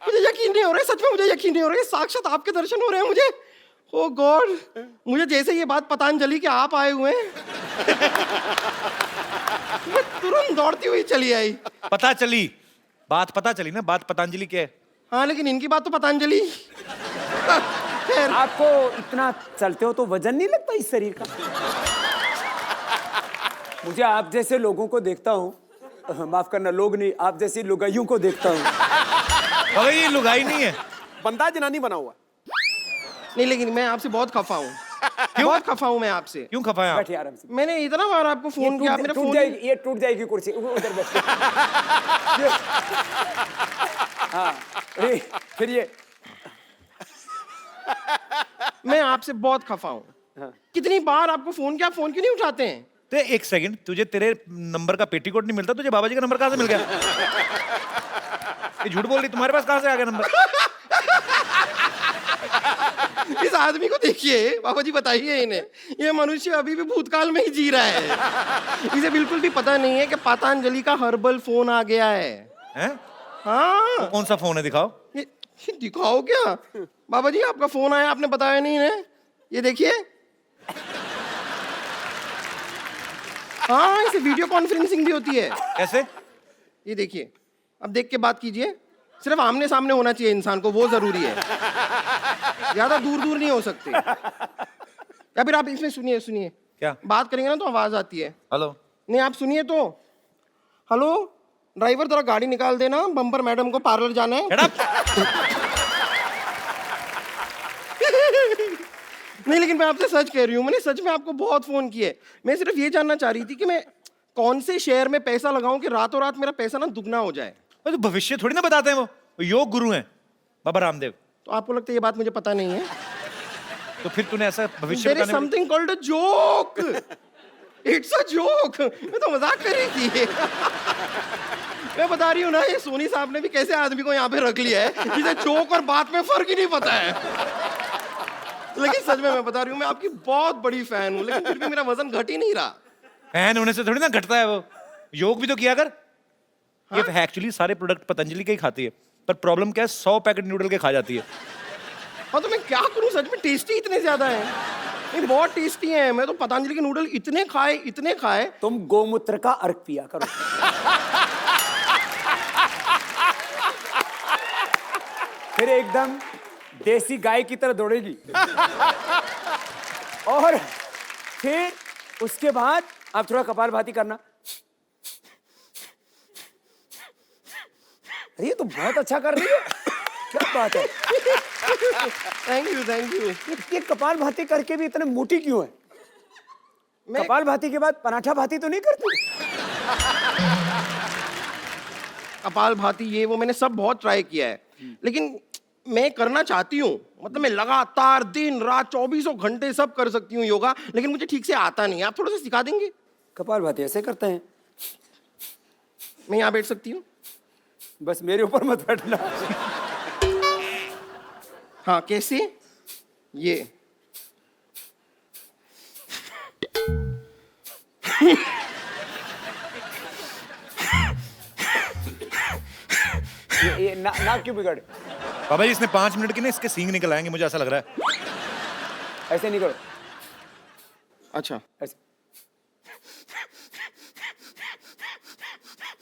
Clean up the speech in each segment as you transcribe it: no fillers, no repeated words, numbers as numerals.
मुझे यकीन नहीं हो रहा है, सच में मुझे यकीन नहीं हो रहा है, साक्षात आपके दर्शन हो रहे हैं मुझे। ओ गॉड, मुझे जैसे ये बात पतंजलि के आप आए हुए हैं, मैं तुरंत दौड़ती हुई चली आई। पता चली ना, बात पतंजलि की है। हाँ, लेकिन इनकी बात तो पतंजलि। खैर, आपको इतना चलते हो तो वजन नहीं लगता इस शरीर का? मुझे आप जैसे लोगों को देखता हूँ, माफ करना, लोग नहीं, आप जैसी लुगाइयों को देखता हूँ। अबे ये लुगाई नहीं है, बंदा जनानी बना हुआ। नहीं लेकिन मैं आपसे बहुत खफा हूँ। बहुत खफा हूँ मैं आपसे। क्यों खफा है आप? बैठिए आराम से। मैंने इतना बार आपको फोन किया, आप मेरा टूट फोन जाएगी, ये टूट जाएगी कुर्सी, उधर बैठ। हाँ, फिर ये मैं आपसे बहुत खफा हूँ। हाँ। कितनी बार आपको फोन किया, आप फोन क्यों नहीं उठाते हैं? तो एक सेकंड, तुझे तेरे नंबर का पेटीकोट नहीं मिलता? तुझे बाबा जी का नंबर कहाँ से मिल गया? ये झूठ बोल रही, तुम्हारे पास कहाँ से आ गया नंबर? इस आदमी को देखिए, बाबा जी बताइए इन्हें, ये मनुष्य अभी भी भूतकाल में ही जी रहा है। इसे बिल्कुल भी पता नहीं है कि पतंजलि का हर्बल फोन आ गया है। हैं? हाँ, कौन सा फोन है, दिखाओ। ये दिखाओ क्या? बाबा जी आपका फोन आया, आपने बताया नहीं इन्हें। ये देखिए, हाँ, इसे वीडियो कॉन्फ्रेंसिंग भी होती है। कैसे? ये देखिए, अब देख के बात कीजिए। सिर्फ आमने सामने होना चाहिए इंसान को, वो जरूरी है, ज्यादा दूर दूर नहीं हो सकते। या फिर आप इसमें सुनिए, क्या? बात करेंगे ना तो आवाज आती है। हेलो। नहीं, आप सुनिए तो। हेलो ड्राइवर, जरा गाड़ी निकाल देना, बम्पर मैडम को पार्लर जाना है। Shut up! नहीं लेकिन मैं आपसे सच कह रही हूँ, मैंने सच में आपको बहुत फोन किए। मैं सिर्फ ये जानना चाह रही थी कि मैं कौन से शेयर में पैसा लगाऊं कि रातों रात मेरा पैसा ना दुगना हो जाए। तो भविष्य थोड़ी ना बताते हैं, वो योग गुरु हैं बाबा रामदेव। तो आपको लगता है ये बात मुझे पता नहीं है? तो फिर तूने ऐसा भविष्य There is बताने में... something called a joke. It's a joke. मैं तो मजाक कर रही थी। मैं बता रही हूँ ना, ये सोनी साहब ने भी कैसे आदमी को यहाँ पे रख लिया है जिसे जोक और बात में फर्क ही नहीं पता है। लेकिन सच में मैं बता रही हूँ, मैं आपकी बहुत बड़ी फैन हूँ, लेकिन फिर भी मेरा वजन घट ही नहीं रहा। फैन होने से थोड़ी ना घटता है वो। योग भी तो किया कर। ये एक्चुअली सारे प्रोडक्ट पतंजलि के ही खाती है, पर प्रॉब्लम क्या है, 100 पैकेट नूडल के खा जाती है। हाँ तो मैं क्या करूँ, सच में टेस्टी इतने ज्यादा है। नहीं, बहुत टेस्टी है। मैं तो पतंजलि के नूडल इतने खाए। तुम गोमूत्र का अर्क पिया करो। फिर एकदम देसी गाय की तरह दौड़ेगी। और फिर उसके बाद आप थोड़ा कपालभाति करना। अरे ये तो बहुत अच्छा कर रही है, क्या बात है। Thank you. ये कपालभाति करके भी इतने मोटी क्यों है? मैं कपालभाति के बाद पराठा भाती तो नहीं करती? कपालभाति ये वो मैंने सब बहुत ट्राई किया है, लेकिन मैं करना चाहती हूँ। मतलब मैं लगातार दिन रात 24 घंटे सब कर सकती हूँ योगा, लेकिन मुझे ठीक से आता नहीं है। आप थोड़ा सा सिखा देंगे? कपालभाति ऐसे करते हैं। मैं यहाँ बैठ सकती हूँ? बस मेरे ऊपर मत बैठना। हाँ, कैसे? ये ये नाक क्यों बिगड़? बाबा जी इसने 5 मिनट के ना इसके सींग निकल आएंगे, मुझे ऐसा लग रहा है। ऐसे नहीं करो। अच्छा, ऐसे।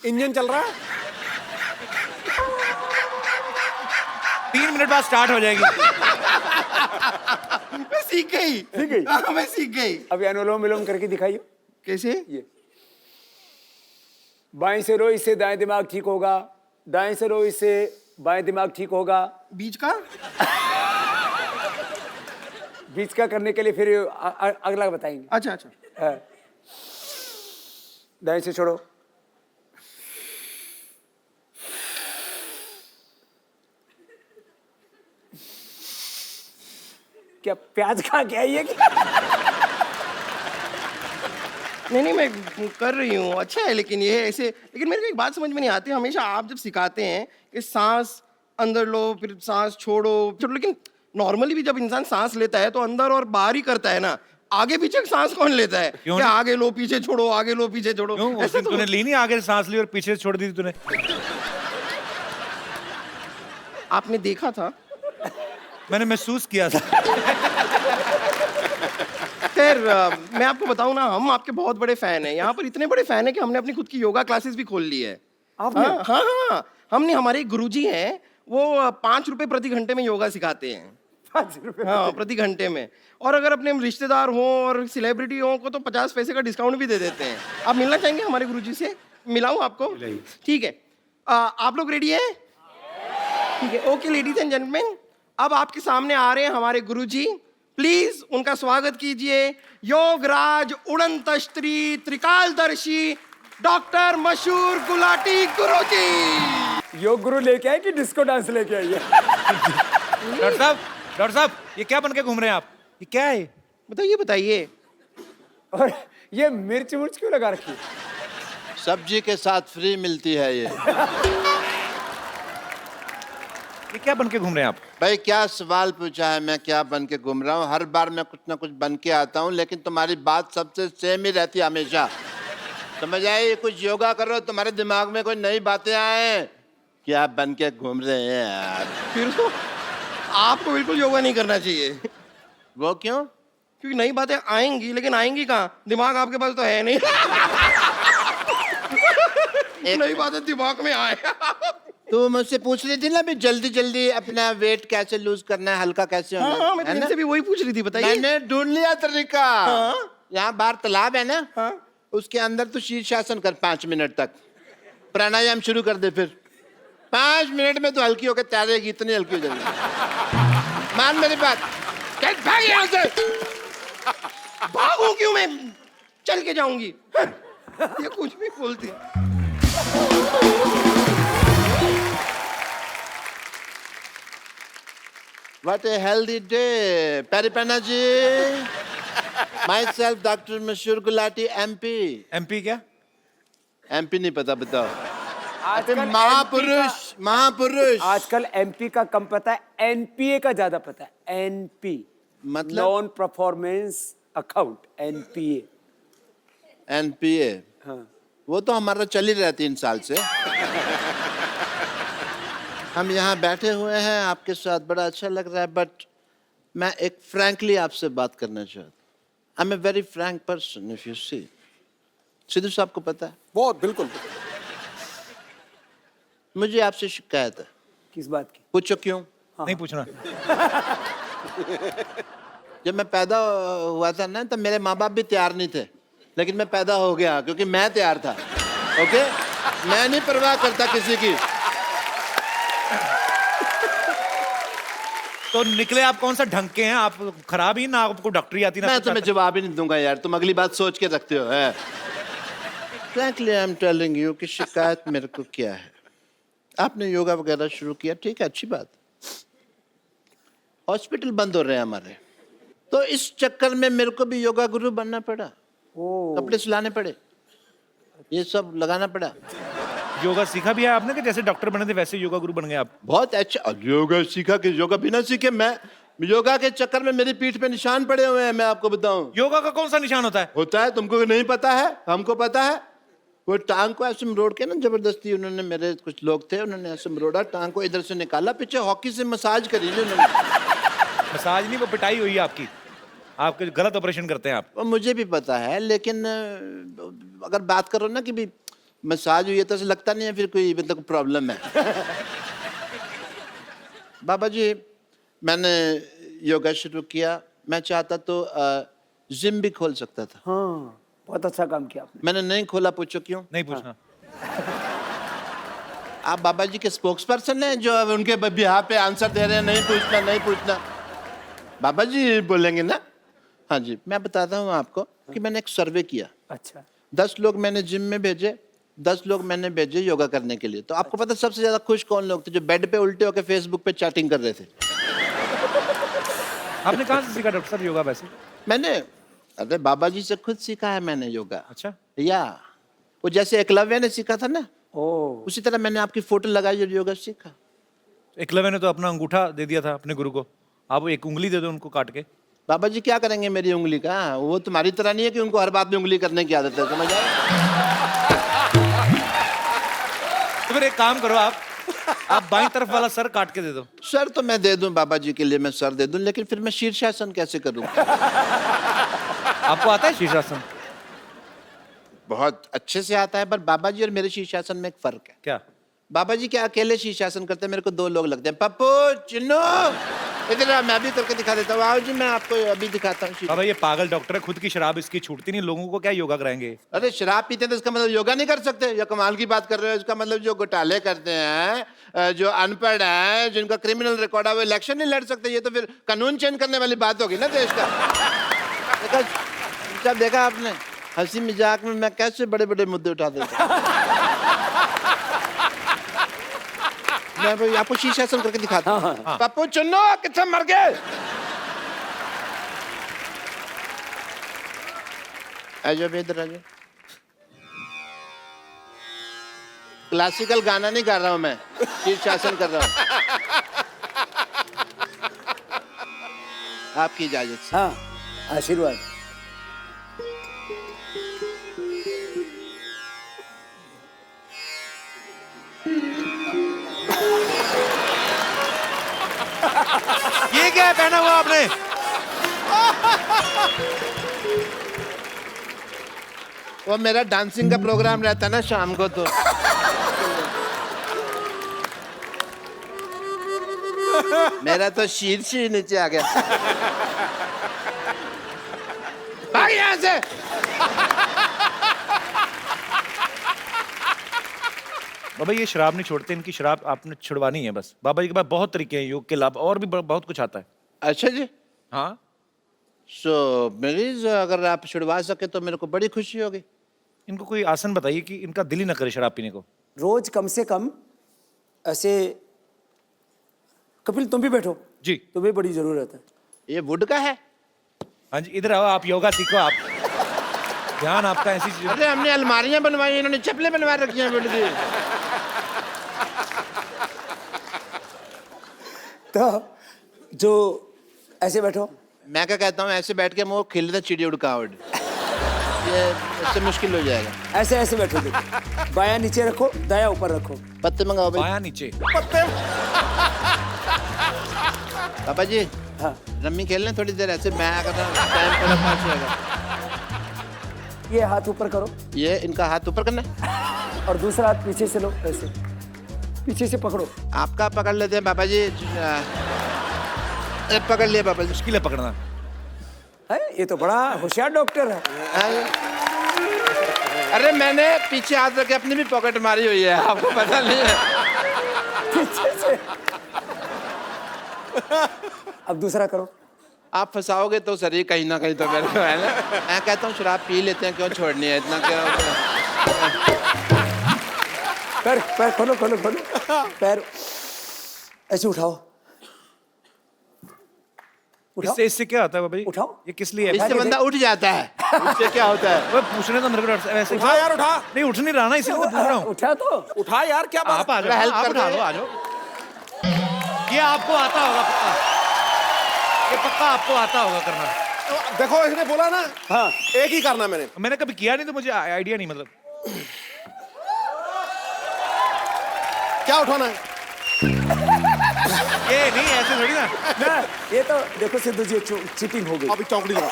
इंजन चल रहा है। 3 मिनट बाद स्टार्ट हो जाएगी। मैं सीख गई। ठीक है। हाँ, मैं सीख गई। अभी अनुलोम विलोम करके दिखाइए। कैसे? ये बाएं से रो, इससे दाएं दिमाग ठीक होगा। दाएं से रो, इससे बाएं दिमाग ठीक होगा। बीच का? बीच का करने के लिए फिर अगला बताएंगे। अच्छा। हाँ। दाएं से छोड़ो। क्या प्याज खा के आई है क्या? नहीं, मैं कर रही हूँ, अच्छा है। लेकिन ये ऐसे, लेकिन मेरे को एक बात समझ में नहीं आती। हमेशा आप जब सिखाते हैं कि सांस अंदर लो फिर सांस छोड़ो, लेकिन नॉर्मली भी जब इंसान सांस लेता है तो अंदर और बाहर ही करता है ना। आगे पीछे सांस कौन लेता है? क्यों? क्या आगे लो पीछे छोड़ो, आगे लो पीछे छोड़ो? क्यों? उस दिन तूने ली नहीं, आगे सांस ली और पीछे से छोड़ दी थी तूने। आपने देखा था। मैंने महसूस किया था। खैर मैं आपको बताऊं ना, हम आपके बहुत बड़े फैन हैं। यहाँ पर इतने बड़े फैन हैं कि हमने अपनी खुद की योगा क्लासेस भी खोल ली है। आपने? हाँ हाँ हाँ, हमने, हमारे एक गुरुजी हैं, वो 5 रुपए प्रति घंटे में योगा सिखाते हैं। 5 रुपए हाँ, प्रति घंटे में। और अगर अपने रिश्तेदार हों और सेलिब्रिटी हों को तो 50 पैसे का डिस्काउंट भी दे देते हैं। आप मिलना चाहेंगे हमारे गुरुजी से? मिलाऊं आपको? ठीक है। आप लोग रेडी हैं? ठीक है, ओके लेडीज एंड जेंटलमैन, अब आपके सामने आ रहे हैं हमारे गुरुजी। प्लीज उनका स्वागत कीजिए, योगराज उड़नतस्त्री त्रिकालदर्शी डॉक्टर मशहूर गुलाटी गुरुजी। योग गुरु लेके आए कि डिस्को डांस लेके आई है? डॉक्टर साहब, ये क्या बन के घूम रहे हैं आप? ये क्या है? बताइए बताइए। और ये मिर्च मुर्च क्यों लगा रखी है? सब्जी के साथ फ्री मिलती है ये। ये क्या बन के घूम रहे हैं आप? भाई क्या सवाल पूछा है, मैं क्या बन के घूम रहा हूँ? हर बार मैं कुछ ना कुछ बन के आता हूँ, लेकिन तुम्हारी बात सबसे सेम ही रहती है हमेशा। समझ आए? कुछ योगा करो, तुम्हारे दिमाग में कोई नई बातें आए। क्या बन के घूम रहे हैं यार? फिर तो आपको बिल्कुल योगा नहीं करना चाहिए। वो क्यों? क्योंकि नई बातें आएंगी, लेकिन आएंगी कहाँ? दिमाग आपके पास तो है नहीं। नई बातें दिमाग में आए। तू मुझसे पूछ रही थी ना भी जल्दी जल्दी अपना वेट कैसे लूज करना है, हल्का कैसे होना हाँ, मैं तो है ना? इनसे भी वही पूछ रही थी, बताइए। मैंने ढूंढ लिया तरीका। हाँ? यहाँ बाहर तालाब है ना, हाँ? उसके अंदर तू शीर्षासन कर 5 मिनट तक। प्राणायाम शुरू कर दे, फिर 5 मिनट में तो हल्की होकर तैरेगी, इतनी हल्की हो जाएगी। मान मेरी बात, चल भाग यहाँ से। भागूं क्यों मैं? चल के जाऊंगी। ये कुछ भी बोलती। What a healthy day, Paripana ji. Myself, Dr. Mashur Gulati, MP. MP क्या? MP नहीं पता, बताओ। आजकल महापुरुष, महापुरुष। आजकल एमपी का कम पता है, एनपीए का ज्यादा पता है। एनपी मतलब? Non performance account, NPA. NPA। हाँ। वो तो हमारा चल ही रहा है 3 साल से। हम यहाँ बैठे हुए हैं आपके साथ, बड़ा अच्छा लग रहा है, बट मैं एक फ्रैंकली आपसे बात करना चाहता हूँ। I am a very frank person, if you see. Sidhu साहब को पता है, बहुत बिल्कुल। मुझे आपसे शिकायत है। किस बात की? पूछो क्यों? नहीं पूछना। जब मैं पैदा हुआ था ना, तब मेरे माँ बाप भी तैयार नहीं थे, लेकिन मैं पैदा हो गया क्योंकि मैं तैयार था। ओके, मैं नहीं परवाह करता किसी की। तो निकले आप कौन सा ढंग के हैं? आप खराब ही ना, आपको डॉक्टरी आती ना? मैं तुम्हें जवाब ही नहीं दूंगा यार, तुम अगली बात सोच के रखते हो। है frankly I am telling you कि शिकायत मेरे को क्या है। आपने योगा वगैरह शुरू किया, ठीक है, अच्छी बात। हॉस्पिटल बंद हो रहे हैं हमारे, तो इस चक्कर में मेरे को भी योगा गुरु बनना पड़ा। कपड़े सिलाने पड़े, ये सब लगाना पड़ा। योगा सीखा भी है आपने कि जैसे डॉक्टर बने थे वैसे योगा गुरु बन गए आप? बहुत अच्छा योगा सीखा कि योगा बिना सीखे मैं योगा के चक्कर में मेरी पीठ पे निशान पड़े हुए हैं, मैं आपको बताऊं। योगा का कौन सा निशान होता है? होता है, तुमको नहीं पता है, हमको पता है। वो टांग को ऐसे मरोड़ के ना, जबरदस्ती उन्होंने, मेरे कुछ लोग थे, उन्होंने ऐसे मरोड़ा, टांग को इधर से निकाला, पीछे हॉकी से मसाज करी थी उन्होंने। मसाज नहीं, वो पिटाई हुई है आपकी। आपके गलत ऑपरेशन करते हैं आप। वो मुझे भी पता है, लेकिन अगर बात करो ना कि भी मसाज हुई है, तो ऐसा लगता नहीं है फिर कोई मतलब प्रॉब्लम है। बाबा जी, मैंने योगा शुरू किया, मैं चाहता तो जिम भी खोल सकता था। हाँ, बहुत अच्छा काम किया आपने। मैंने नहीं खोला, पूछो क्यों? नहीं पूछना। आप बाबा जी के स्पोक्स पर्सन हैं जो उनके बिहार पे आंसर दे रहे हैं, नहीं पूछना, नहीं पूछना। बाबा जी बोलेंगे ना। हाँ जी, मैं बताता हूँ आपको कि मैंने एक सर्वे किया। अच्छा। 10 लोग मैंने जिम में भेजे, 10 लोग मैंने भेजे योगा करने के लिए। तो आपको पता सबसे ज्यादा खुश कौन लोग थे? जो बेड पे उल्टे होकर फेसबुक पे चैटिंग कर रहे थे। आपने कहाँ से सीखा डॉक्टर साहब योगा वैसे? मैंने, अरे बाबा जी से खुद सीखा है मैंने योगा। अच्छा। या वो जैसे एकलव्य ने सीखा था ना, ओ, उसी तरह मैंने आपकी फोटो लगाई और योगा सीखा। एकलव्य ने तो अपना अंगूठा दे दिया था अपने गुरु को, आप एक उंगली दे दो उनको काट के। बाबा जी क्या करेंगे मेरी उंगली का? वो तुम्हारी तरह नहीं है कि उनको हर बात में उंगली करने की आदत है, समझ आए? तो फिर एक काम करो आप, आप बाईं तरफ वाला सर काट के दे दो। सर तो मैं दे दूं बाबा जी के लिए, मैं सर दे दूं, लेकिन फिर मैं शीर्षासन कैसे करूं? आपको आता है शीर्षासन? बहुत अच्छे से आता है, पर बाबा जी और मेरे शीर्षासन में एक फर्क है। क्या? बाबा जी क्या अकेले शीर्षासन करते हैं, मेरे को 2 लोग लगते हैं। पप्पू, चिन्नू, इधर आ, मैं भी करके दिखा देता हूँ। आओ जी, मैं आपको अभी दिखाता हूँ। बाबा ये पागल डॉक्टर है, खुद की शराब इसकी छूटती नहीं, लोगों को क्या योगा कराएंगे? अरे शराब पीते हैं तो इसका मतलब योगा नहीं कर सकते? या कमाल की बात कर रहे हो? इसका मतलब जो घोटाले करते हैं, जो अनपढ़ हैं, जिनका क्रिमिनल रिकॉर्ड है, वो इलेक्शन नहीं लड़ सकते। ये तो फिर कानून चेंज करने वाली बात होगी ना देश का। देखा आपने हंसी मजाक में मैं कैसे बड़े बड़े मुद्दे उठा देता हूं। मैं भाई आपको शीर्षासन करके दिखाता हूँ। पप्पू चुन्नो कितना मर गए? आजो इधर आजो। क्लासिकल गाना नहीं गा रहा हूं मैं, शीर्षासन कर रहा हूं। आपकी इजाजत से। हाँ, आशीर्वाद। ये क्या है पहना हुआ आपने? वो मेरा डांसिंग का प्रोग्राम रहता है ना शाम को, तो मेरा तो शीर्ष ही नीचे आ गया। भाग यहाँ से। बाबा ये शराब नहीं छोड़ते, इनकी शराब आपने छुड़वानी है बस। बाबा जी के पास बहुत तरीके हैं योग के लाभ, और भी बहुत कुछ आता है। अच्छा जी। हाँ सो मरीज अगर आप छुड़वा सके तो मेरे को बड़ी खुशी होगी। इनको कोई आसन बताइए कि इनका दिल ही ना करे शराब पीने को। रोज कम से कम ऐसे। कपिल तुम भी बैठो जी। तुम्हें बड़ी जरूरत है। ये वुड का है? हाँ जी, इधर आओ, आप योगा सीखो। आप ध्यान आपका ऐसी चीज। अरे हमने अलमारियां बनवाई, इन्होंने चप्पलें बनवा रखी हैं वुड की। तो जो ऐसे बैठो। मैं क्या कहता हूँ, ऐसे बैठ के मुंह खिलता चिड़ी उड़का उड़, ये इससे मुश्किल हो जाएगा। ऐसे ऐसे बैठो देखो। बायां नीचे रखो, दायां ऊपर रखो। पत्ते मंगाओ भाई। बायां नीचे। पापा जी हाँ, रम्मी खेल लें थोड़ी देर ऐसे, मैं अगर टाइम थोड़ा पास होगा। ये हाथ ऊपर करो ये इनका हाथ ऊपर करना है। और दूसरा हाथ पीछे से लो, ऐसे पीछे से पकड़ो। आपका पकड़ लेते हैं पापा जी। पकड़ लिया पापा जी। मुश्किल है पकड़ना। है, ये तो बड़ा होशियार डॉक्टर है। अरे मैंने पीछे हाथ रख के अपनी भी पॉकेट मारी हुई है, आपको पता नहीं है? पीछे से। अब दूसरा करो। आप फंसाओगे तो सर, कहीं ना कहीं तो मेरे को है ना। मैं कहता हूँ शराब पी लेते हैं, क्यों छोड़नी है इतना, क्या पैर पैर खोलो खोलो खोलो। पैर ऐसे उठाओ। उठाओ। इससे क्या होता है बाबा जी? उठाओ। ये किस लिए है? इससे बंदा उठ जाता है, इससे क्या होता है? वो पूछने तो मेरे को वैसे उठा यार, उठा। नहीं, उठ नहीं रहा ना, इसीलिए तो पूछ रहा हूँ। उठा तो उठा यार, क्या बात? आप आ जाओ, हेल्प आप कर उठा दो। लो, आ जाओ। ये आपको आता होगा पक्का, ये पक्का आपको आता होगा करना। देखो इसने बोला ना, हाँ, एक ही करना मैंने। मैंने कभी किया नहीं तो मुझे आइडिया नहीं, मतलब क्या उठाना है? ये नहीं, ऐसे थोड़ी ना। ना ये तो देखो सिद्धू जी, चीटिंग हो गई। अभी चौकड़ी लगा,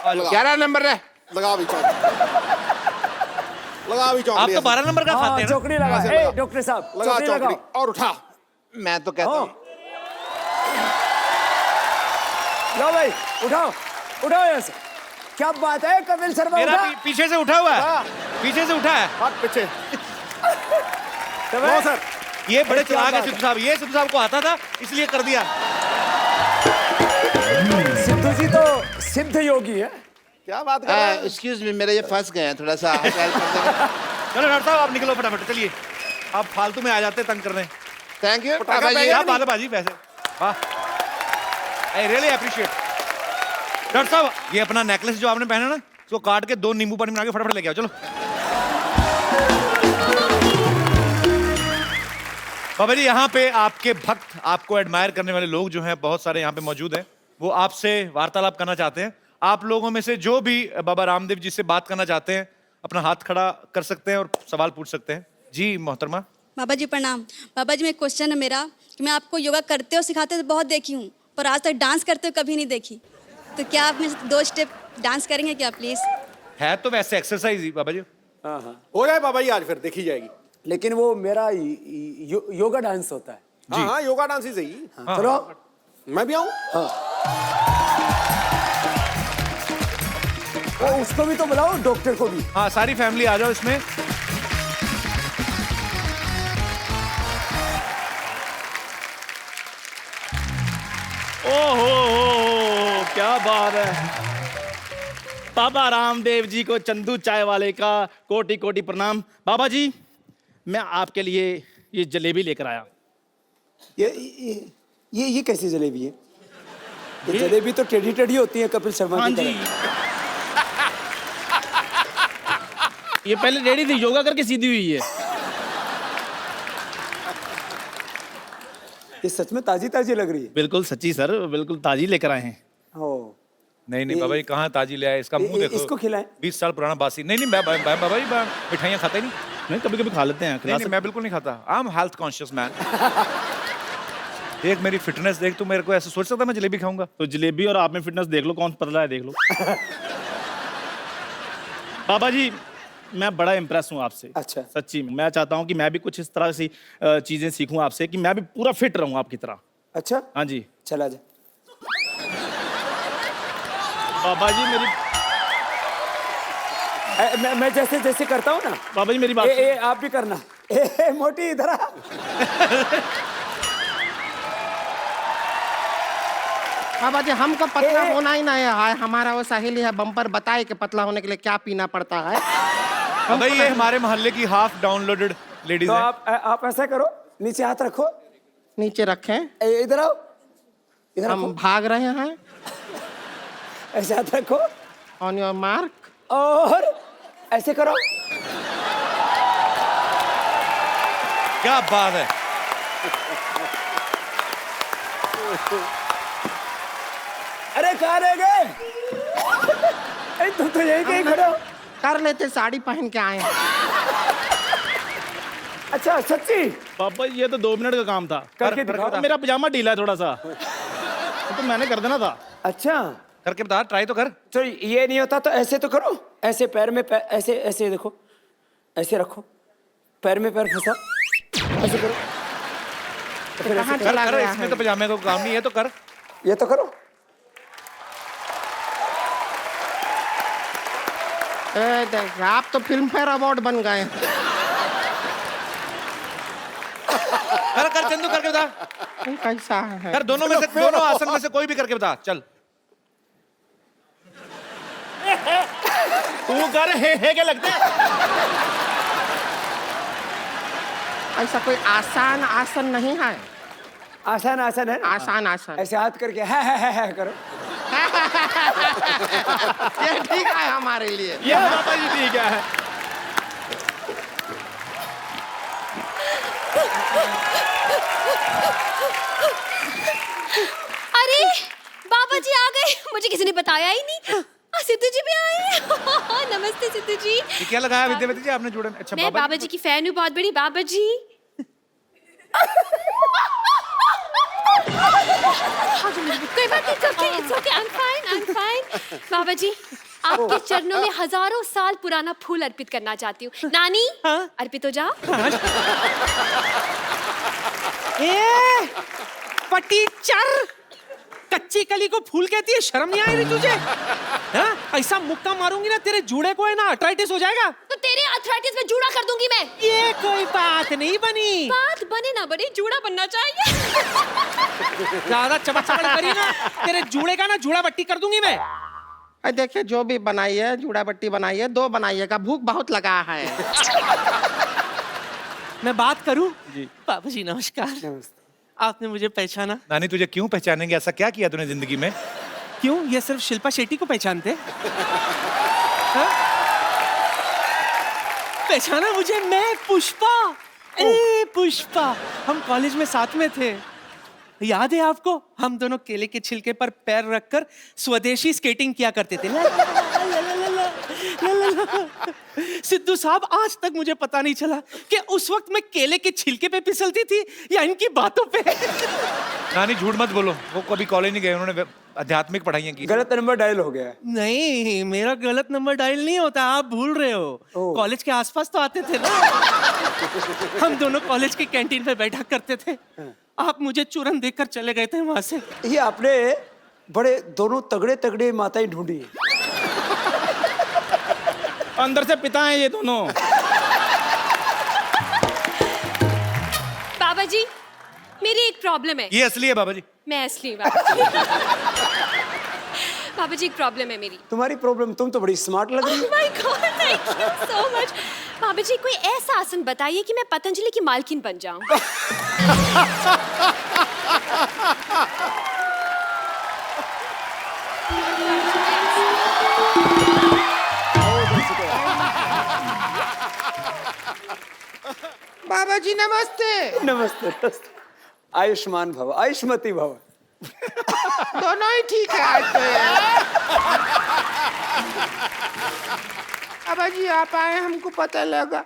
11 नंबर है। लगा अभी चौकड़ी, लगा अभी चौकड़ी। आप तो 12 नंबर का हाँ, खाते हैं ना? चौकड़ी लगा। ऐसे ए, लगा। डॉक्टर साहब लगा चौकड़ी चौकड़ी लगाओ। और उठा। मैं तो कहता हूँ लो भाई, उठाओ उठाओ यहाँ से। क्या बात है कपिल शर्मा, मेरा उठा। पीछे से उठा हुआ है, पीछे से उठा है। हाथ पीछे। तो नो भाई, सर, ये बड़े क्या चलाक है बात सिद्धू साहब, ये सिद्धू साहब को आता था इसलिए कर दिया। सिद्धू जी तो सिद्ध योगी है। क्या बात कर रहा है? एक्सक्यूज मी, मेरे ये फंस गए हैं थोड़ा सा, आप हेल्प कर देंगे? चलो डॉक्टर साहब आप निकलो फटाफट, चलिए। आप फालतू में आ जाते तंग करने। थैंक यू पटाखा पापा जी। क्या बात है बाजी, वैसे वाह, आई रियली अप्रिशिएट। डॉक्टर साहब ये अपना नेकलेस जो आपने पहना ना, उसको काट के 2 नींबू पानी बना के फटाफट लेके आओ, चलो। बाबा जी यहाँ पे आपके भक्त, आपको एडमायर करने वाले लोग जो हैं बहुत सारे यहाँ पे मौजूद हैं, वो आपसे वार्तालाप करना चाहते हैं। आप लोगों में से जो भी बाबा रामदेव जी से बात करना चाहते हैं, अपना हाथ खड़ा कर सकते हैं और सवाल पूछ सकते हैं। जी मोहतरमा। बाबा जी प्रणाम। बाबा जी में क्वेश्चन है मेरा कि मैं आपको योगा करते हो सिखाते तो बहुत देखी हूँ, पर आज तक डांस करते हो कभी नहीं देखी। तो क्या आप मेरे साथ 2 स्टेप डांस करेंगे क्या प्लीज? है तो वैसे एक्सरसाइज ही बाबा जी। हाँ हाँ, हो जाए बाबा जी आज, फिर देखी जाएगी। लेकिन वो मेरा योगा डांस होता है। हाँ हाँ, योगा डांस ही सही। हाँ, चलो मैं भी आऊँ? वो उसको भी तो बुलाओ, डॉक्टर को भी। हाँ, सारी फैमिली आ जाओ इसमें। ओहो, क्या बात है। बाबा रामदेव जी को चंदू चाय वाले का कोटि कोटि प्रणाम। बाबा जी, मैं आपके लिए ये जलेबी लेकर आया। ये कैसी जलेबी है? ये जलेबी तो टेढ़ी टेढ़ी होती है कपिल शर्मा हाँ की जी। तरह। ये पहले रेडी थी, योगा करके सीधी हुई है। ये सच में ताजी ताजी लग रही है। बिल्कुल सच्ची सर, बिल्कुल ताजी लेकर आए हैं। ओ, नहीं बाबा जी, कहाँ ताजी ले आए? इसका मुंह देखो। इसको खिलाएं। 20 साल पुराना बासी। नहीं बाबा जी, मिठाइयाँ खाता ही नहीं। नहीं, कभी कभी खा लेते हैं। नहीं, मैं बिल्कुल नहीं खाता। I am health conscious man. देख मेरी फिटनेस देख, तू मेरे को ऐसे सोच सकता मैं जलेबी खाऊंगा? तो जलेबी और आप में फिटनेस देख लो, कौन पतला है देख लो। बाबा जी, मैं बड़ा इम्प्रेस हूँ आपसे। अच्छा। सच्ची में मैं चाहता हूँ कि मैं भी कुछ इस तरह से चीजें सीखूं आपसे, कि मैं भी पूरा फिट रहूं आपकी तरह। अच्छा, हाँ जी। चला जा। बाबा जी मेरी मैं जैसे जैसे करता हूँ ना। बाबा जी मेरी बात आप भी करना। मोटी इधर आ। बाबा जी हमको पतला होना ही नहीं है, हमारा वो सहेली है बम्पर बताए कि पतला होने के लिए क्या पीना पड़ता है। बाबा ये हमारे मोहल्ले की हाफ डाउनलोडेड लेडीज तो है। आप ऐसा करो, नीचे हाथ रखो। नीचे रखें, इधर आओ, इधर हम रखो। भाग रहे हैं। ऐसे हाथ रखो ऑन योर मार्क। और ऐसे करो। क्या बात है। अरे कहाँ रह गए? तुम तो यही कहीं खड़े हो। कर लेते, साड़ी पहन के आए हैं। अच्छा सच्ची? बाबा ये तो 2 मिनट का काम था। करके दिखाओ। मेरा पजामा ढीला है थोड़ा सा, तो मैंने कर देना था। अच्छा, करके बता, ट्राई तो कर। तो ये नहीं होता तो ऐसे तो करो। ऐसे पैर में पैर, ऐसे ऐसे देखो, ऐसे रखो, पैर में पैर फंसा, ऐसे करो। तो फिर ऐसे कहाँ कर चला कर, गया इसमें है? तो पजामे को काम नहीं है, तो कर। ये तो करो। देख, आप तो फिल्म फेयर अवार्ड बन गए। कर कर चंदू, करके बता। कैसा है? कर, दोनों में से, दोनों आसन में से कोई भी करके बता। चल तू कर, है क्या लगता है? ऐसा कोई आसान आसन नहीं है। आसान आसान है ना? आसान आसन ऐसे हाथ करके है करो। ये ठीक है हमारे लिए। ये बाबा जी ठीक है। अरे बाबा जी आ गए, मुझे किसी ने बताया ही नहीं। सिद्धू जी भी आए। नमस्ते सिद्धू जी। ये क्या लगाया विद्यावती जी आपने जोड़े में? अच्छा, मैं बाबा जी की फैन हूँ, बहुत बड़ी। बाबा जी कोई बात नहीं, it's okay, I'm fine. बाबा जी आपके चरणों में हजारों साल पुराना फूल अर्पित करना चाहती हूँ। नानी अर्पित हो जाओ। पटीचर, कच्ची कली को फूल कहती है, शर्म नहीं आई रही तुझे? हाँ? ऐसा मुक्का मारूंगी ना तेरे जूड़े को, है ना अर्थराइटिस हो जाएगा। तो तेरे अर्थराइटिस में जूड़ा कर दूंगी मैं। ये कोई बात नहीं बनी। बात बने ना बने, जूड़ा बनना चाहिए। ज्यादा चबक चबक करी ना, तेरे जूड़े का ना जूड़ा बट्टी कर दूंगी मैं। देखिए जो भी बनाइए, जूड़ा बट्टी बनाइए, 2 बनाइएगा, भूख बहुत लगा है। मैं बात करूं? बाबा जी नमस्कार। आपने मुझे पहचाना? नानी तुझे क्यों पहचानेंगे? ऐसा क्या किया तूने जिंदगी में? क्यों, ये सिर्फ शिल्पा शेट्टी को पहचानते? हाँ? पहचाना मुझे? मैं पुष्पा। ए पुष्पा, हम कॉलेज में साथ में थे, याद है आपको? हम दोनों केले के छिलके पर पैर रखकर स्वदेशी स्केटिंग किया करते थे। सिद्धू साहब, आज तक मुझे पता नहीं चला कि उस वक्त मैं केले के छिलके पे फिसलती थी या इनकी बातों पे। नानी झूठ मत बोलो, वो कभी कॉलेज नहीं गए, उन्होंने आध्यात्मिक पढ़ाइयाँ की। गलत नंबर डायल हो गया है। नहीं, मेरा गलत नंबर डायल नहीं होता, आप भूल रहे हो। कॉलेज के आसपास तो आते थे ना। हम दोनों कॉलेज की कैंटीन पे बैठा करते थे। आप मुझे चूरन देकर चले गए थे वहां से। ये आपने बड़े दोनों तगड़े तगड़े माताएं ढूंढी है। अंदर से पिता हैं ये दोनों। बाबा जी, मेरी एक प्रॉब्लम है। ये असली है बाबा जी। मैं असली बाबा जी। बाबा जी, एक प्रॉब्लम है मेरी। तुम्हारी प्रॉब्लम? तुम तो बड़ी स्मार्ट लग रही हो। Oh my God, thank you so much. बाबा जी, कोई ऐसा आसन बताइए कि मैं पतंजलि की मालकिन बन जाऊं। बाबा जी नमस्ते। नमस्ते नमस्ते। आयुष्मान भव, आयुष्मती भव। दोनों ही ठीक है आज तो यार। बाबा जी आप आए, हमको पता लगा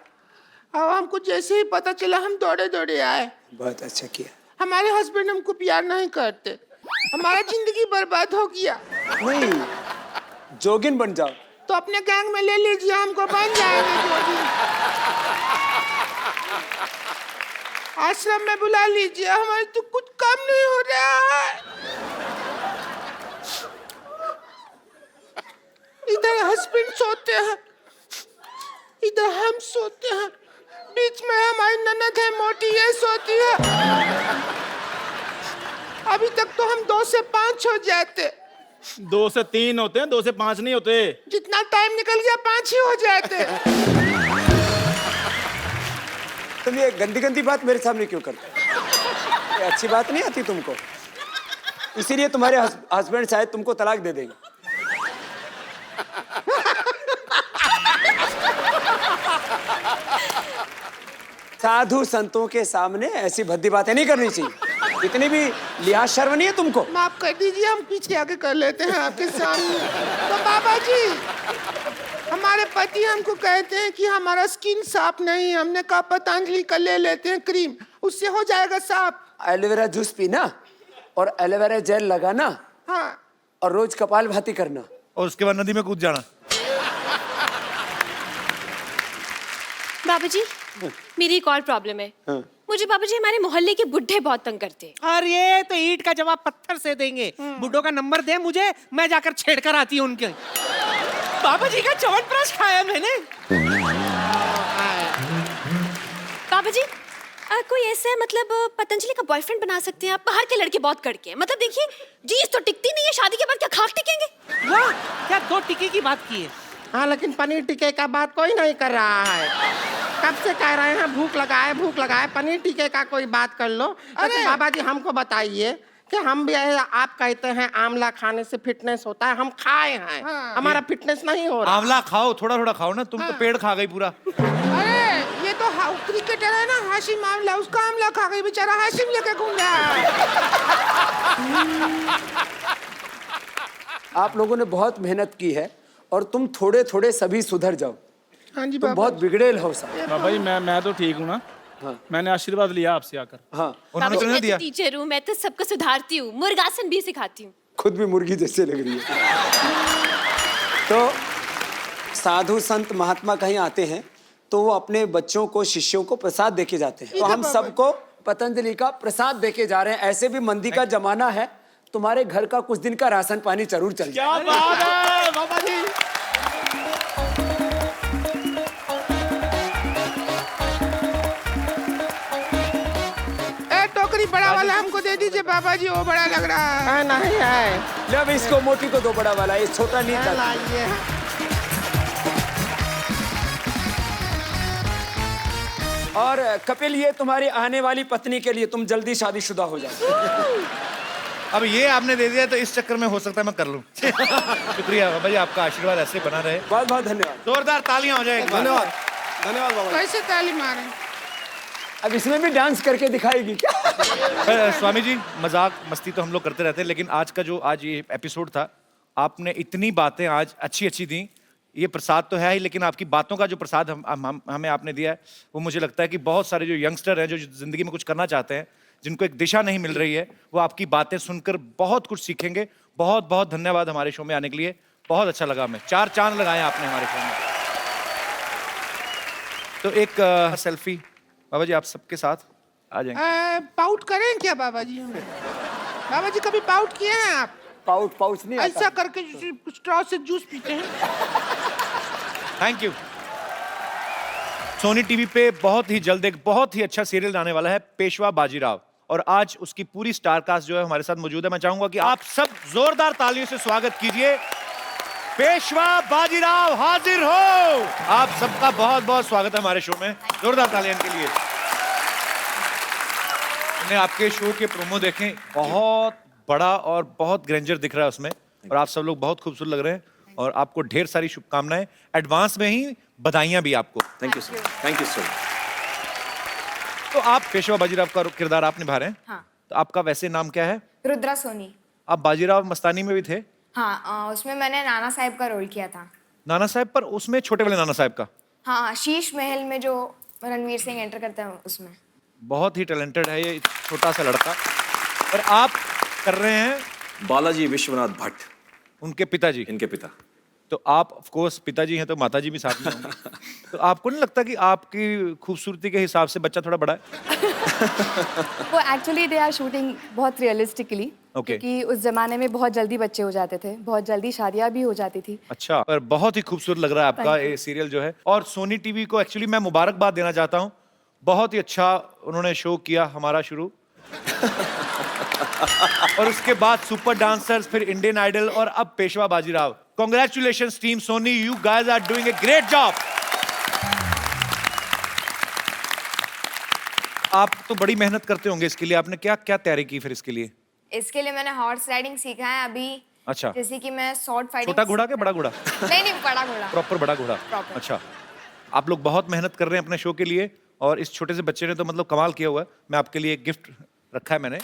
और हमको जैसे ही पता चला हम दौड़े दौड़े आए। बहुत अच्छा किया। हमारे हस्बैंड हमको प्यार नहीं करते, हमारा जिंदगी बर्बाद हो गया। नहीं, जोगिन बन जाओ। तो अपने गैंग में ले लीजिए, हमको बन जाएंगे जोगिन। आश्रम में बुला लीजिए, हमारे तो कुछ काम नहीं हो रहा है। इधर हस्बैंड सोते हैं, इधर हम सोते हैं, बीच में हमारी ननद है मोटी, ये सोती है। अभी तक तो हम 2 से 5 हो जाते। 2 से 3 होते हैं, 2 से 5 नहीं होते। जितना टाइम निकल गया 5 ही हो जाते। तुम ये गंदी गंदी बात मेरे सामने क्यों करते हो? ये अच्छी बात नहीं आती तुमको, इसीलिए तुम्हारे हस्बैंड शायद तुमको तलाक दे देंगे। साधु संतों के सामने ऐसी भद्दी बातें नहीं करनी चाहिए। इतनी भी लिहाज शर्म नहीं है तुमको? माफ कर दीजिए, हम पीछे आके कर लेते हैं आपके सामने। तो बाबा जी, हमारे पति हमको कहते हैं कि हमारा स्किन साफ नहीं है। हमने कहा पतंजलि का ले लेते हैं क्रीम, उससे हो जाएगा साफ। एलोवेरा जूस पीना और एलोवेरा जेल लगाना, हाँ, और रोज कपाल भाती करना, और उसके बाद नदी में कूद जाना। बाबा जी, मेरी एक और प्रॉब्लम है। मुझे बाबा जी हमारे मोहल्ले के बुढ़े बहुत तंग करते हैं। और ये तो ईंट का जवाब पत्थर से देंगे। बुड्ढों का नंबर दे मुझे, मैं जाकर छेड़कर आती हूँ उनके। बाबा जी का च्यवनप्राश खाया मैंने। बाबा जी, कोई ऐसा है मतलब पतंजलि का बॉयफ्रेंड बना सकते हैं आप? बाहर के लड़के बहुत कड़के हैं, मतलब देखिए जीस तो टिकती नहीं है, शादी के बाद क्या खाक टिकेंगे? वाह, क्या 2 टिक्की की बात की है। हाँ, लेकिन पनीर टिक्के का बात कोई नहीं कर रहा है। कब से कह रहे हैं भूख लगा है, पनीर टिक्के का कोई बात कर लो। अरे बाबा जी, हमको बताइए कि हम भी आप कहते हैं आंवला खाने से फिटनेस होता है, हम खाए हैं, हमारा फिटनेस नहीं हो रहा। आंवला खाओ, थोड़ा थोड़ा खाओ ना, तुम तो पेड़ खा गई पूरा। अरे ये तो क्रिकेटर है ना हाशिम आंवला, उसका आंवला खा गई बेचारा, हाशिम लेके घूम रहा है। आप लोगों ने बहुत मेहनत की है और तुम थोड़े थोड़े सभी सुधर जाओ। हाँ जी तुम बाबा। बहुत बिगड़ेल हो सब। बाबा जी मैं तो ठीक हूँ ना। हाँ। मैंने आशीर्वाद लिया आपसे आकर। हाँ, उन्होंने बाबा तो जी, नहीं मैं दिया। तो टीचर हूँ, मैं तो सबको सुधारती हूँ, मुर्गासन भी सिखाती हूँ। खुद भी मुर्गी जैसे लग रही है। तो साधु संत महात्मा कहीं आते हैं तो वो अपने बच्चों को, शिष्यों को प्रसाद देके जाते हैं। तो हम सबको पतंजलि का प्रसाद देके जा रहे हैं। ऐसे भी मंदी का जमाना है, तुम्हारे घर का कुछ दिन का राशन पानी जरूर चल जाए। क्या बात है बाबा जी। टोकरी बड़ा वाला हमको दे दीजिए बाबा जी, वो बड़ा लग रहा है। नहीं है। ले अब इसको मोटी को दो, बड़ा वाला, ये छोटा नहीं था। लाइए। और कपिल, ये तुम्हारी आने वाली पत्नी के लिए, तुम जल्दी शादीशुदा हो जाओ। अब ये आपने दे दिया तो इस चक्कर में हो सकता है मैं कर लूं। शुक्रिया बाबा जी, आपका आशीर्वाद ऐसे बना रहे। बहुत बहुत धन्यवाद। जोरदार तालियां हो जाए एक बार। धन्यवाद धन्यवाद बाबा जी। कैसे ताली मारे? अब इसमें भी डांस करके दिखाएगी क्या? स्वामी जी, मजाक मस्ती तो हम लोग करते रहते हैं, लेकिन आज ये एपिसोड था, आपने इतनी बातें आज अच्छी अच्छी दी ये प्रसाद तो है ही, लेकिन आपकी बातों का जो प्रसाद हमें आपने दिया है, वो मुझे लगता है कि बहुत सारे जो यंगस्टर हैं जो जिंदगी में कुछ करना चाहते हैं, जिनको एक दिशा नहीं मिल रही है, वो आपकी बातें सुनकर बहुत कुछ सीखेंगे। बहुत बहुत धन्यवाद हमारे शो में आने के लिए, बहुत अच्छा लगा हमें। 4 चांद लगाए आपने हमारे शो में। तो एक सेल्फी बाबा जी आप सबके साथ आ जाएंगे। पाउट करें क्या बाबा जी? बाबा जी कभी पाउट किए हैं आप? पाउच नहीं आता। ऐसा करके स्ट्रॉ से जूस पीते हैं। Thank you. सोनी टीवी पे बहुत ही जल्द एक बहुत ही अच्छा सीरियल आने वाला है, पेशवा बाजीराव, और आज उसकी पूरी स्टार कास्ट जो है हमारे साथ मौजूद है। मैं चाहूंगा कि आप सब जोरदार तालियों से स्वागत कीजिए। पेशवा बाजीराव हाजिर हो। आप सबका बहुत बहुत स्वागत है हमारे शो में, जोरदार तालियां इनके लिए। मैंने आपके शो के प्रोमो देखें, बहुत बड़ा और बहुत ग्रेंजर दिख रहा है उसमें, और आप सब लोग बहुत खूबसूरत लग रहे हैं, और आपको ढेर सारी शुभकामनाएं, एडवांस में ही बधाइयां भी आपको। Thank you sir, thank you sir. तो आप पेशवा बाजीराव का किरदार आप निभा रहे हैं। हाँ। तो आपका वैसे नाम क्या है? रुद्रा सोनी। आप बाजीराव मस्तानी में भी थे? हाँ, उसमें मैंने नाना साहब का रोल किया था। नाना साहब, पर उसमें छोटे वाले नाना साहब का? हाँ, शीश महल में जो रणवीर सिंह एंटर करता है उसमें। बहुत ही टैलेंटेड है ये छोटा सा लड़का। और आप कर रहे हैं बालाजी विश्वनाथ भट्ट, उनके पिताजी। इनके पिता। तो आप ऑफ कोर्स पिताजी हैं, तो माताजी भी साथ में होंगी। तो आपको नहीं लगता कि आपकी खूबसूरती के हिसाब से बच्चा थोड़ा बड़ा है? वो एक्चुअली दे आर शूटिंग बहुत रियलिस्टिकली, Okay. क्योंकि उस जमाने में बहुत जल्दी बच्चे हो जाते थे, बहुत जल्दी शादियां भी हो जाती थी। अच्छा, पर बहुत ही खूबसूरत लग रहा है आपका ये सीरियल जो है। और सोनी टीवी को एक्चुअली मैं मुबारकबाद देना चाहता हूँ, बहुत ही अच्छा उन्होंने शो किया हमारा शुरू। और उसके बाद सुपर डांसर्स, फिर इंडियन आइडल, और अब Peshwa Bajirao. Congratulations team Sony, you guys are doing a great job. आप तो बड़ी मेहनत करते होंगे इसके लिए, आपने क्या क्या तैयारी की फिर इसके लिए? इसके लिए मैंने हॉर्स राइडिंग सीखा है अभी। अच्छा। जैसे कि मैं स्वॉर्ड फाइटिंग। छोटा घोड़ा क्या बड़ा घोड़ा? नहीं, बड़ा घोड़ा। प्रॉपर बड़ा घोड़ा। Proper. अच्छा, आप लोग बहुत मेहनत कर रहे हैं अपने शो के लिए, और इस छोटे से बच्चे ने तो मतलब कमाल किया हुआ है। मैं आपके लिए एक गिफ्ट रखा है मैंने।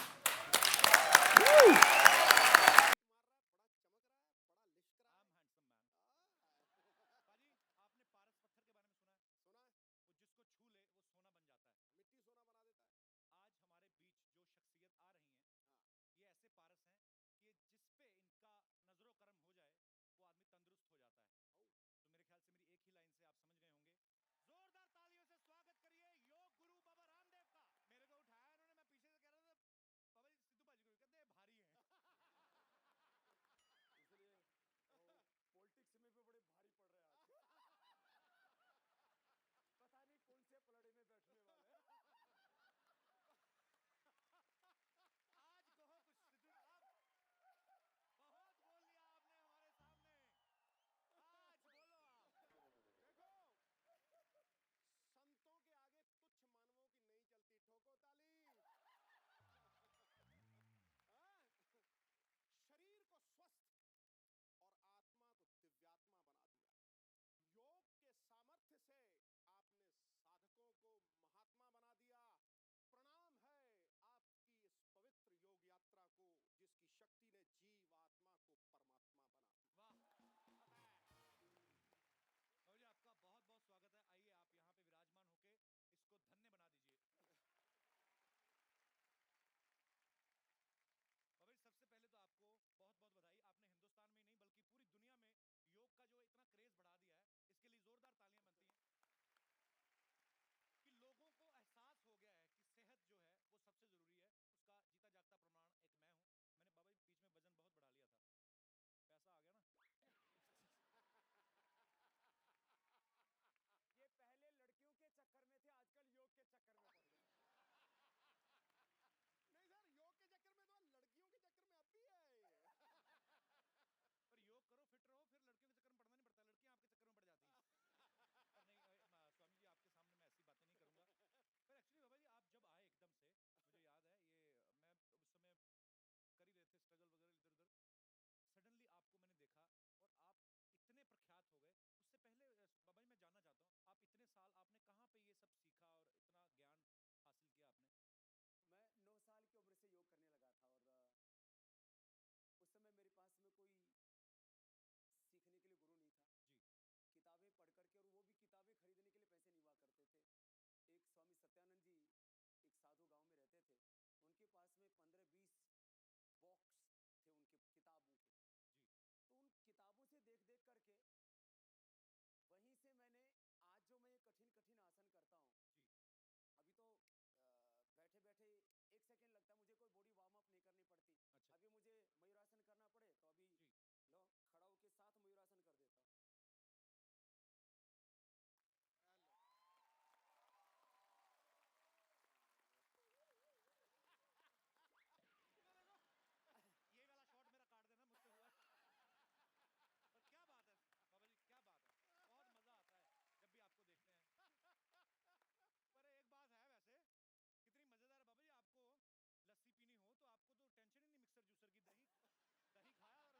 15-20 बॉक्स थे उनके किताबों के। जी। तो उन किताबों से देख देख करके वहीं से मैंने आज जो मैं ये कठिन कठिन आसन करता हूँ, जी। अभी तो बैठे बैठे 1 सेकेंड लगता है, मुझे कोई बॉडी वार्म अप नहीं करनी पड़ती। अच्छा। अभी मुझे मयूरासन करना पड़े तो अभी जी। लो खड़ा होके साथ मयूरासन कर देता हूँ।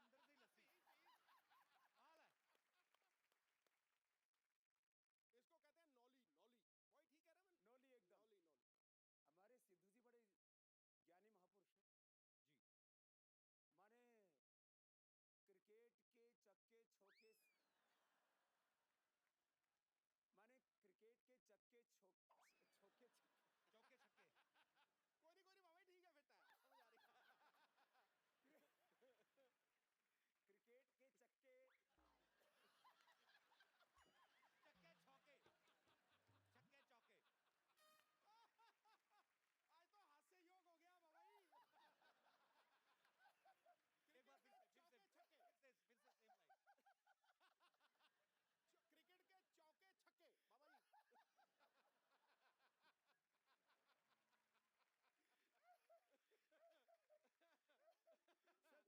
ये वाला शॉट मेरा काट देना, मुझसे हुआ। और क्या बात है बाबा जी, क्या बात है, बहुत मजा आता है जब भी आपको देखते हैं। पर एक बात है वैसे, कितनी मजेदार है बाबा जी, आपको लस्सी पीनी हो तो आपको तो टेंशन ही नहीं मिक्सर जूसर की, दही दही खाया और अंदर से ही लस्सी। हाल है। इसको कहते हैं नौली, नौली। वही ठीक है ना मैंने? नौली एकदम। नौली, नौली। हमारे सिद्धू जी बड़े ज्ञानी महापुरुष हैं जी। माने क्रिकेट के चक्के छोके, माने क्रिकेट के चक्के छोके चौके छक्के। कोई नहीं बाबा ठीक है, फिट है, समझ आ रही है। क्रिकेट के चक्के चक्के छक्के, छक्के चौके। आज तो हास्य योग हो गया बाबा जी। एक बार क्रिकेट के चौके छक्के। फिर से सेम लाइन। क्रिकेट के चौके छक्के बाबा जी। सच कह रहे ये तो मैंने सहज हास्य योग हो रहा है।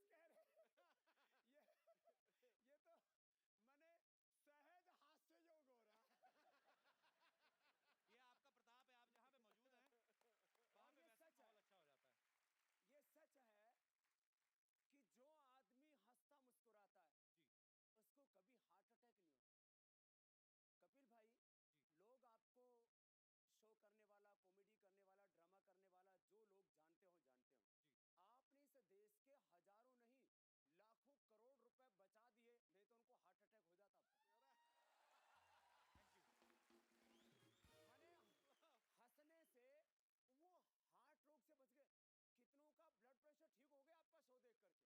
ये आपका प्रताप है, आप जहाँ पे मौजूद हैं वहाँ पे ये वैसे सच है। माहौल अच्छा हो जाता है। ये सच है कि जो आदमी हंसता मुस्कुराता है जी। उसको कभी हार्ट अटैक नहीं होता। कपिल भाई, जी। लोग आपको शो करने वाला, कॉमेडी करने वाला, ड्रामा करने वाला, जो लोग जानते हो जी। आपने इस देश के हजारों नहीं लाखों करोड़ रुपए बचा दिए, नहीं तो उनको हार्ट अटैक हो जाता। Thank you. माने हंसने से वो हार्ट रोग से बच गए। कितनों का ब्लड प्रेशर ठीक हो गया आपका शो देख करके।